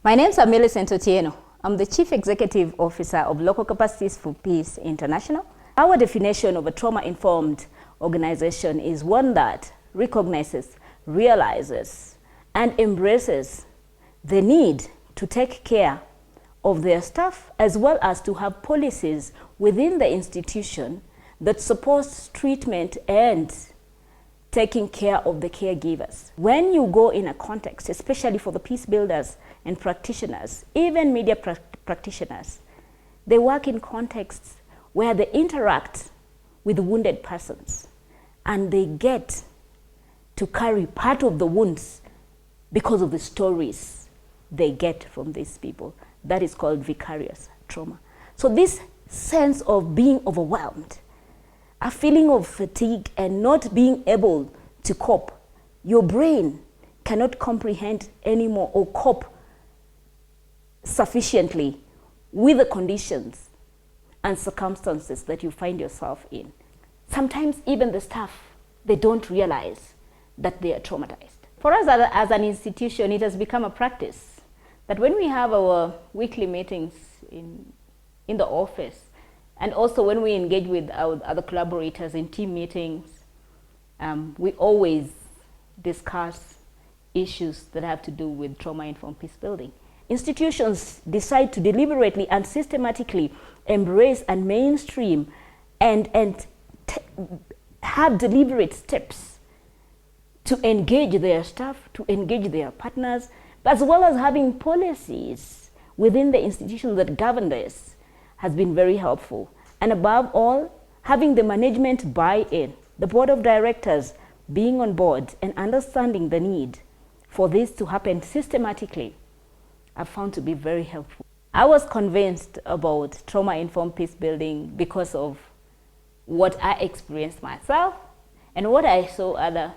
My name is Milicent Otieno. I'm the Chief Executive Officer of Local Capacities for Peace International. Our definition of a trauma-informed organization is one that recognizes, realizes, and embraces the need to take care of their staff, as well as to have policies within the institution that supports treatment and taking care of the caregivers. When you go in a context, especially for the peace builders and practitioners, even media practitioners, they work in contexts where they interact with wounded persons and they get to carry part of the wounds because of the stories they get from these people. That is called vicarious trauma. So this sense of being overwhelmed, a feeling of fatigue and not being able to cope. Your brain cannot comprehend anymore or cope sufficiently with the conditions and circumstances that you find yourself in. Sometimes even the staff, they don't realize that they are traumatized. For us as an institution, it has become a practice that when we have our weekly meetings in the office, and also when we engage with our other collaborators in team meetings, we always discuss issues that have to do with trauma-informed peace building. Institutions decide to deliberately and systematically embrace and mainstream and have deliberate steps to engage their staff, to engage their partners, as well as having policies within the institutions that govern this has been very helpful. And above all, having the management buy-in, the board of directors being on board and understanding the need for this to happen systematically, I found to be very helpful. I was convinced about trauma-informed peace building because of what I experienced myself and what I saw other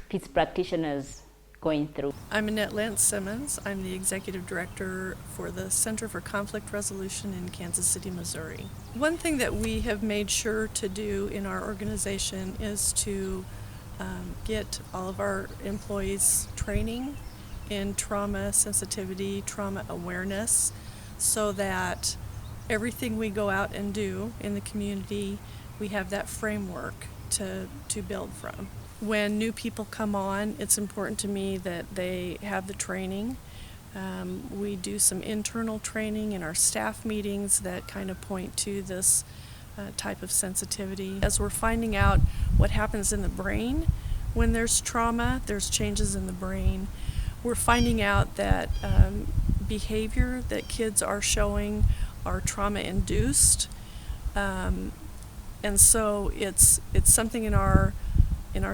peace practitioners going through. I'm Annette Lantz-Simmons. I'm the Executive Director for the Center for Conflict Resolution in Kansas City, Missouri. One thing that we have made sure to do in our organization is to get all of our employees training in trauma sensitivity, trauma awareness, so that everything we go out and do in the community, we have that framework to build from. When new people come on, it's important to me that they have the training. We do some internal training in our staff meetings that kind of point to this type of sensitivity. As we're finding out what happens in the brain when there's trauma, there's changes in the brain. We're finding out that behavior that kids are showing are trauma-induced. And so it's something in our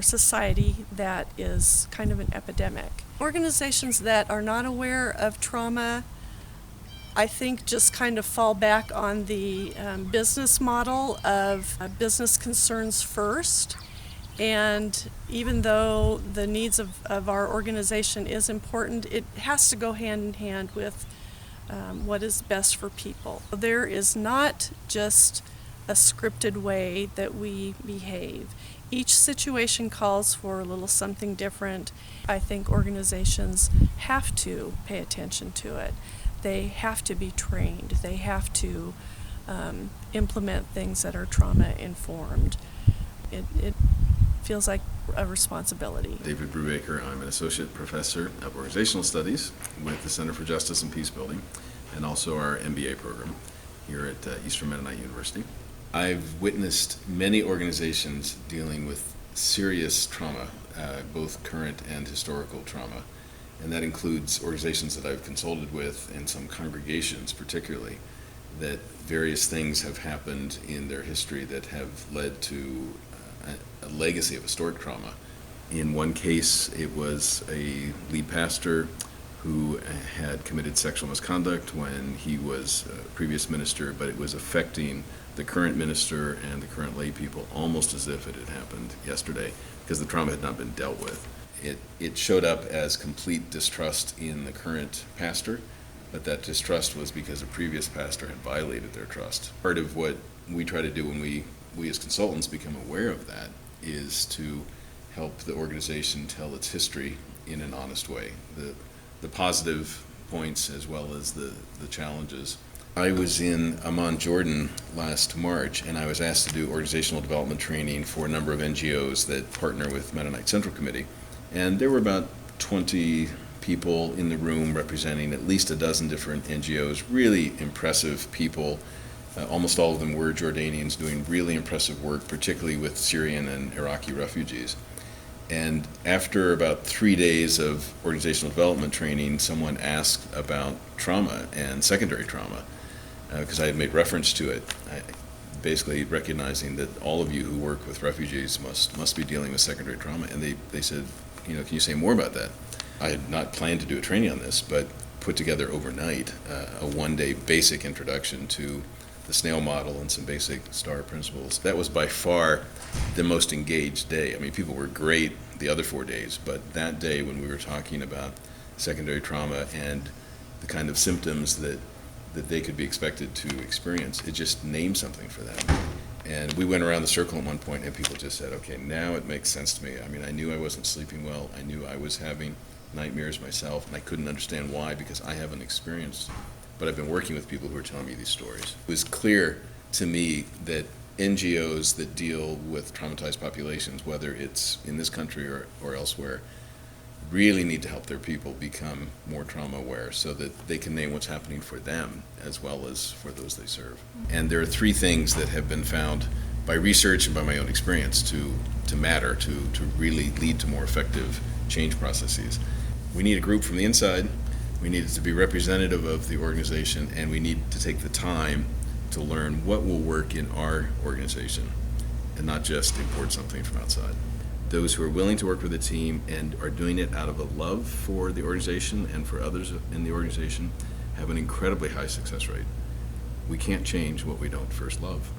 society that is kind of an epidemic. Organizations that are not aware of trauma, I think, just kind of fall back on the business model of business concerns first. And even though the needs of our organization is important, it has to go hand in hand with what is best for people. There is not just a scripted way that we behave. Each situation calls for a little something different. I think organizations have to pay attention to it. They have to be trained. They have to implement things that are trauma-informed. It feels like a responsibility. David Brubaker. I'm an associate professor of organizational studies with the Center for Justice and Peacebuilding, and also our MBA program here at Eastern Mennonite University. I've witnessed many organizations dealing with serious trauma, both current and historical trauma, and that includes organizations that I've consulted with and some congregations particularly, that various things have happened in their history that have led to a legacy of historic trauma. In one case, it was a lead pastor who had committed sexual misconduct when he was a previous minister, but it was affecting the current minister and the current lay people almost as if it had happened yesterday, because the trauma had not been dealt with. It showed up as complete distrust in the current pastor, but that distrust was because a previous pastor had violated their trust. Part of what we try to do when we as consultants become aware of that is to help the organization tell its history in an honest way. The positive points as well as the challenges. I was in Amman, Jordan last March, and I was asked to do organizational development training for a number of NGOs that partner with Mennonite Central Committee. And there were about 20 people in the room representing at least a dozen different NGOs, really impressive people. Almost all of them were Jordanians doing really impressive work, particularly with Syrian and Iraqi refugees. And after about 3 days of organizational development training, someone asked about trauma and secondary trauma, because I had made reference to it, basically recognizing that all of you who work with refugees must be dealing with secondary trauma. And they said, can you say more about that? I had not planned to do a training on this, but put together overnight a one-day basic introduction to the snail model and some basic STAR principles. That was by far the most engaged day. I mean, people were great the other 4 days, but that day when we were talking about secondary trauma and the kind of symptoms that they could be expected to experience, it just named something for them. And we went around the circle at one point and people just said, okay, now it makes sense to me. I mean, I knew I wasn't sleeping well. I knew I was having nightmares myself, and I couldn't understand why because I haven't experienced, but I've been working with people who are telling me these stories. It was clear to me that NGOs that deal with traumatized populations, whether it's in this country or elsewhere, really need to help their people become more trauma aware so that they can name what's happening for them as well as for those they serve. And there are 3 things that have been found by research and by my own experience to matter, to really lead to more effective change processes. We need a group from the inside, we need it to be representative of the organization, and we need to take the time to learn what will work in our organization and not just import something from outside. Those who are willing to work with a team and are doing it out of a love for the organization and for others in the organization have an incredibly high success rate. We can't change what we don't first love.